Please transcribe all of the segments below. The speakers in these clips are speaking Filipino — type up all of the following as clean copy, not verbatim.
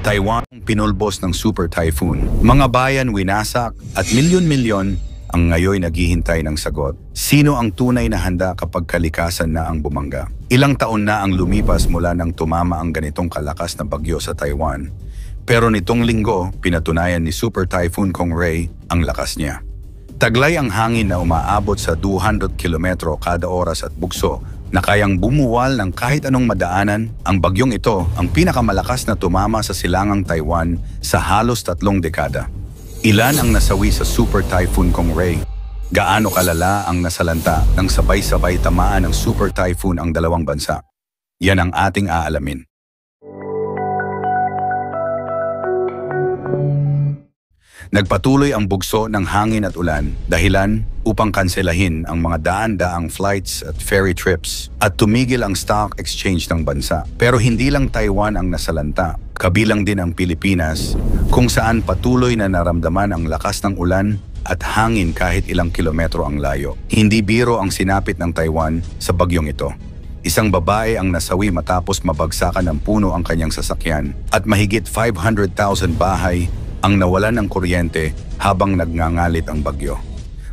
Taiwan pinulbos ng super typhoon. Mga bayan winasak at milyon-milyon ang ngayon naghihintay ng sagot. Sino ang tunay na handa kapag kalikasan na ang bumangga? Ilang taon na ang lumipas mula nang tumama ang ganitong kalakas na bagyo sa Taiwan. Pero nitong linggo, pinatunayan ni Super Typhoon Kongray ang lakas niya. Taglay ang hangin na umaabot sa 200 kilometro kada oras at bugso na kayang bumuwal ng kahit anong madaanan. Ang bagyong ito ang pinakamalakas na tumama sa silangang Taiwan sa halos 3 dekada. Ilan ang nasawi sa Super Typhoon Kongray? Gaano kalala ang nasalanta nang sabay-sabay tamaan ng Super Typhoon ang dalawang bansa? Yan ang ating aalamin. Nagpatuloy ang bugso ng hangin at ulan, dahilan upang kanselahin ang mga daan-daang flights at ferry trips at tumigil ang stock exchange ng bansa. Pero hindi lang Taiwan ang nasalanta, kabilang din ang Pilipinas, kung saan patuloy na naramdaman ang lakas ng ulan at hangin kahit ilang kilometro ang layo. Hindi biro ang sinapit ng Taiwan sa bagyong ito. Isang babae ang nasawi matapos mabagsakan ng puno ang kanyang sasakyan at mahigit 500,000 bahay ang nawalan ng kuryente habang nagngangalit ang bagyo.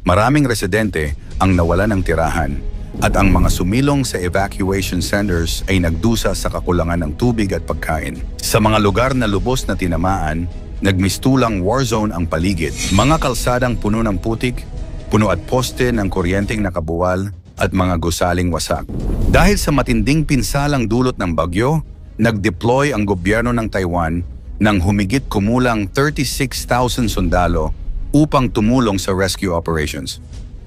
Maraming residente ang nawalan ng tirahan at ang mga sumilong sa evacuation centers ay nagdusa sa kakulangan ng tubig at pagkain. Sa mga lugar na lubos na tinamaan, nagmistulang war zone ang paligid. Mga kalsadang puno ng putik, puno at poste ng kuryenteng nakabuwal at mga gusaling wasak. Dahil sa matinding pinsalang dulot ng bagyo, nag-deploy ang gobyerno ng Taiwan ng humigit kumulang 36,000 sundalo upang tumulong sa rescue operations.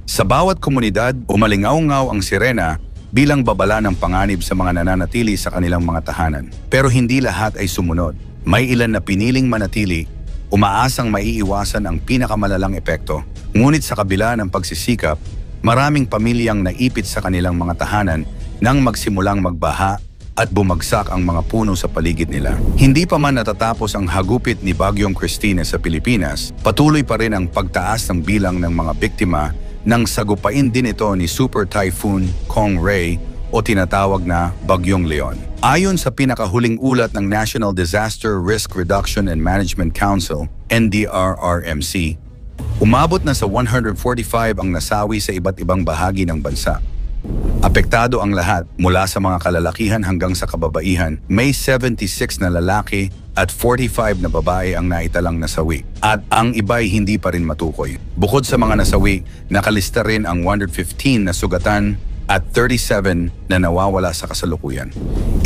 Sa bawat komunidad, umalingaw-ngaw ang sirena bilang babala ng panganib sa mga nananatili sa kanilang mga tahanan. Pero hindi lahat ay sumunod. May ilan na piniling manatili, umaasang maiiwasan ang pinakamalalang epekto. Ngunit sa kabila ng pagsisikap, maraming pamilyang naipit sa kanilang mga tahanan nang magsimulang magbaha at bumagsak ang mga puno sa paligid nila. Hindi pa man natatapos ang hagupit ni Bagyong Christine sa Pilipinas, patuloy pa rin ang pagtaas ng bilang ng mga biktima nang sagupain din ito ni Super Typhoon Kongray o tinatawag na Bagyong Leon. Ayon sa pinakahuling ulat ng National Disaster Risk Reduction and Management Council, NDRRMC, umabot na sa 145 ang nasawi sa iba't ibang bahagi ng bansa. Apektado ang lahat mula sa mga kalalakihan hanggang sa kababaihan. May 76 na lalaki at 45 na babae ang naitalang nasawi. At ang iba'y hindi pa rin matukoy. Bukod sa mga nasawi, nakalista rin ang 115 na sugatan at 37 na nawawala sa kasalukuyan.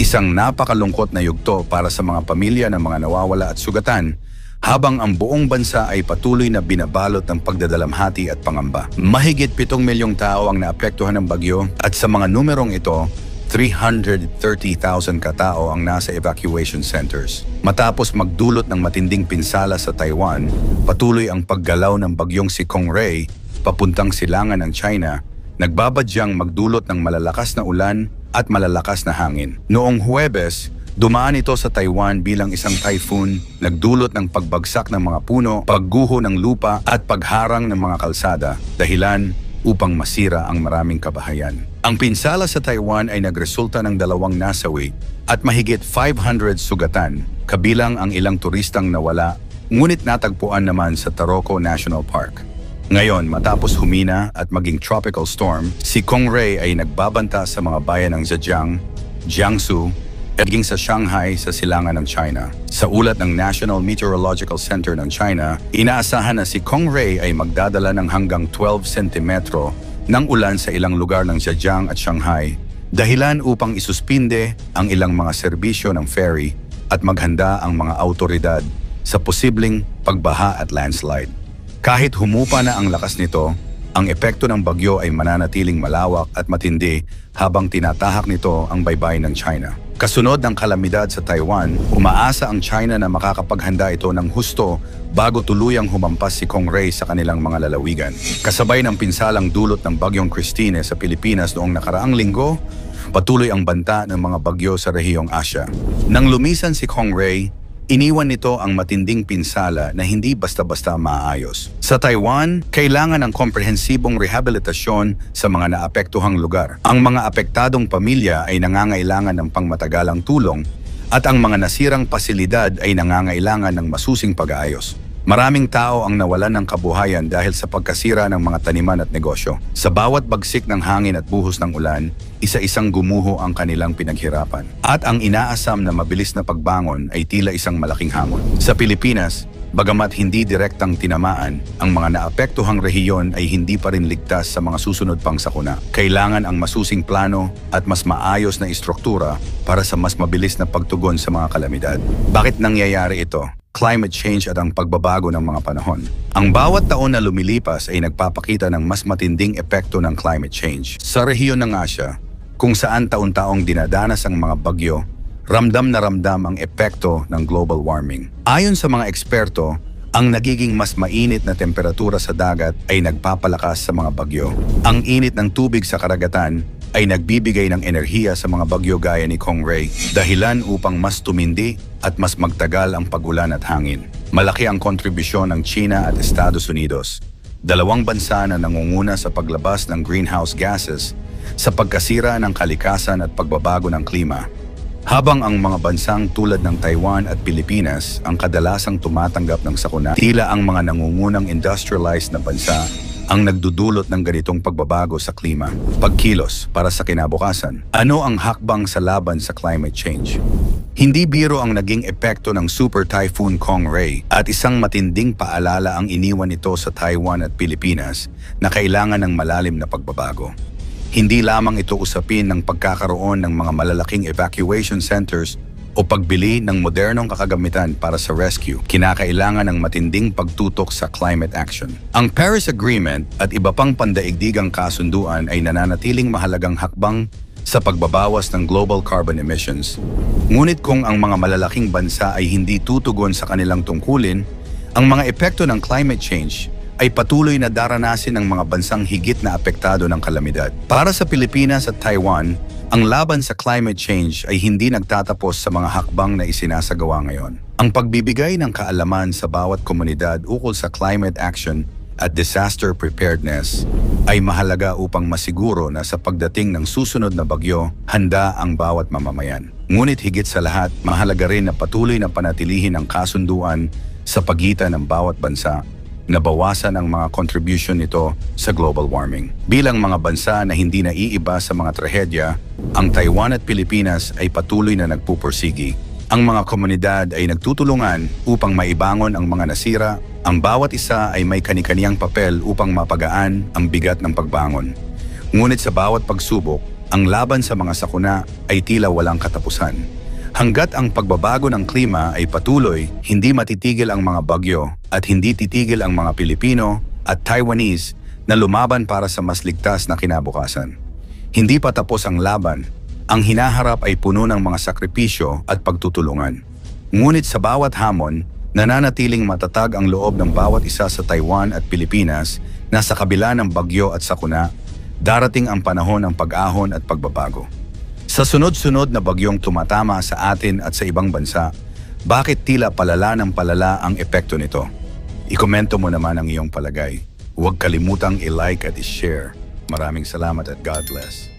Isang napakalungkot na yugto para sa mga pamilya ng mga nawawala at sugatan, habang ang buong bansa ay patuloy na binabalot ng pagdadalamhati at pangamba. Mahigit 7 milyong tao ang naapektuhan ng bagyo at sa mga numerong ito, 330,000 katao ang nasa evacuation centers. Matapos magdulot ng matinding pinsala sa Taiwan, patuloy ang paggalaw ng bagyong si Kongray papuntang silangan ng China, nagbabadyang magdulot ng malalakas na ulan at malalakas na hangin. Noong Huwebes, dumaan ito sa Taiwan bilang isang typhoon, nagdulot ng pagbagsak ng mga puno, pagguho ng lupa at pagharang ng mga kalsada, dahilan upang masira ang maraming kabahayan. Ang pinsala sa Taiwan ay nagresulta ng 2 nasawi at mahigit 500 sugatan, kabilang ang ilang turistang nawala, ngunit natagpuan naman sa Taroko National Park. Ngayon, matapos humina at maging tropical storm, si Kongray ay nagbabanta sa mga bayan ng Zhejiang, Jiangsu, naging sa Shanghai sa silangan ng China. Sa ulat ng National Meteorological Center ng China, inaasahan na si Kongray ay magdadala ng hanggang 12 sentimetro ng ulan sa ilang lugar ng Zhejiang at Shanghai, dahilan upang isuspinde ang ilang mga serbisyo ng ferry at maghanda ang mga autoridad sa posibleng pagbaha at landslide. Kahit humupa na ang lakas nito, ang epekto ng bagyo ay mananatiling malawak at matindi habang tinatahak nito ang baybayin ng China. Kasunod ng kalamidad sa Taiwan, umaasa ang China na makakapaghanda ito ng husto bago tuluyang humampas si Kongray sa kanilang mga lalawigan. Kasabay ng pinsalang dulot ng Bagyong Christine sa Pilipinas noong nakaraang linggo, patuloy ang banta ng mga bagyo sa rehiyong Asia. Nang lumisan si Kongray, iniwan nito ang matinding pinsala na hindi basta-basta maayos. Sa Taiwan, kailangan ng komprehensibong rehabilitasyon sa mga naapektuhang lugar. Ang mga apektadong pamilya ay nangangailangan ng pangmatagalang tulong at ang mga nasirang pasilidad ay nangangailangan ng masusing pag-aayos. Maraming tao ang nawalan ng kabuhayan dahil sa pagkasira ng mga taniman at negosyo. Sa bawat bagsik ng hangin at buhos ng ulan, isa-isang gumuho ang kanilang pinaghirapan. At ang inaasam na mabilis na pagbangon ay tila isang malaking hamon. Sa Pilipinas, bagamat hindi direktang tinamaan, ang mga naapektuhang rehiyon ay hindi pa rin ligtas sa mga susunod pang sakuna. Kailangan ang masusing plano at mas maayos na istruktura para sa mas mabilis na pagtugon sa mga kalamidad. Bakit nangyayari ito? Climate change at ang pagbabago ng mga panahon. Ang bawat taon na lumilipas ay nagpapakita ng mas matinding epekto ng climate change. Sa rehiyon ng Asia, kung saan taon-taong dinadanas ang mga bagyo, ramdam na ramdam ang epekto ng global warming. Ayon sa mga eksperto, ang nagiging mas mainit na temperatura sa dagat ay nagpapalakas sa mga bagyo. Ang init ng tubig sa karagatan ay nagbibigay ng enerhiya sa mga bagyo gaya ni Kongray, dahilan upang mas tumindi at mas magtagal ang pag-ulan at hangin. Malaki ang kontribusyon ng China at Estados Unidos, dalawang bansa na nangunguna sa paglabas ng greenhouse gases sa pagkasira ng kalikasan at pagbabago ng klima. Habang ang mga bansang tulad ng Taiwan at Pilipinas ang kadalasang tumatanggap ng sakuna, tila ang mga nangungunang industrialized na bansa ang nagdudulot ng ganitong pagbabago sa klima. Pagkilos para sa kinabukasan. Ano ang hakbang sa laban sa climate change? Hindi biro ang naging epekto ng Super Typhoon Kongray at isang matinding paalala ang iniwan nito sa Taiwan at Pilipinas na kailangan ng malalim na pagbabago. Hindi lamang ito usapin ng pagkakaroon ng mga malalaking evacuation centers o pagbili ng modernong kakagamitan para sa rescue. Kinakailangan ng matinding pagtutok sa climate action. Ang Paris Agreement at iba pang pandaigdigang kasunduan ay nananatiling mahalagang hakbang sa pagbabawas ng global carbon emissions. Ngunit kung ang mga malalaking bansa ay hindi tutugon sa kanilang tungkulin, ang mga epekto ng climate change ay patuloy na daranasin ng mga bansang higit na apektado ng kalamidad. Para sa Pilipinas at Taiwan, ang laban sa climate change ay hindi nagtatapos sa mga hakbang na isinasagawa ngayon. Ang pagbibigay ng kaalaman sa bawat komunidad ukol sa climate action at disaster preparedness ay mahalaga upang masiguro na sa pagdating ng susunod na bagyo, handa ang bawat mamamayan. Ngunit higit sa lahat, mahalaga rin na patuloy na panatilihin ang kasunduan sa pagitan ng bawat bansa na bawasan ang mga contribution nito sa global warming. Bilang mga bansa na hindi naiiba sa mga trahedya, ang Taiwan at Pilipinas ay patuloy na nagpupursigi. Ang mga komunidad ay nagtutulungan upang maibangon ang mga nasira. Ang bawat isa ay may kani-kaniyang papel upang mapagaan ang bigat ng pagbangon. Ngunit sa bawat pagsubok, ang laban sa mga sakuna ay tila walang katapusan. Hanggat ang pagbabago ng klima ay patuloy, hindi matitigil ang mga bagyo at hindi titigil ang mga Pilipino at Taiwanese na lumaban para sa mas ligtas na kinabukasan. Hindi pa tapos ang laban. Ang hinaharap ay puno ng mga sakripisyo at pagtutulungan. Ngunit sa bawat hamon, nananatiling matatag ang loob ng bawat isa sa Taiwan at Pilipinas na sa kabila ng bagyo at sakuna, darating ang panahon ng pag-ahon at pagbabago. Sa sunod-sunod na bagyong tumatama sa atin at sa ibang bansa, bakit tila palala ng palala ang epekto nito? Ikomento mo naman ang iyong palagay. Huwag kalimutang i-like at i-share. Maraming salamat at God bless.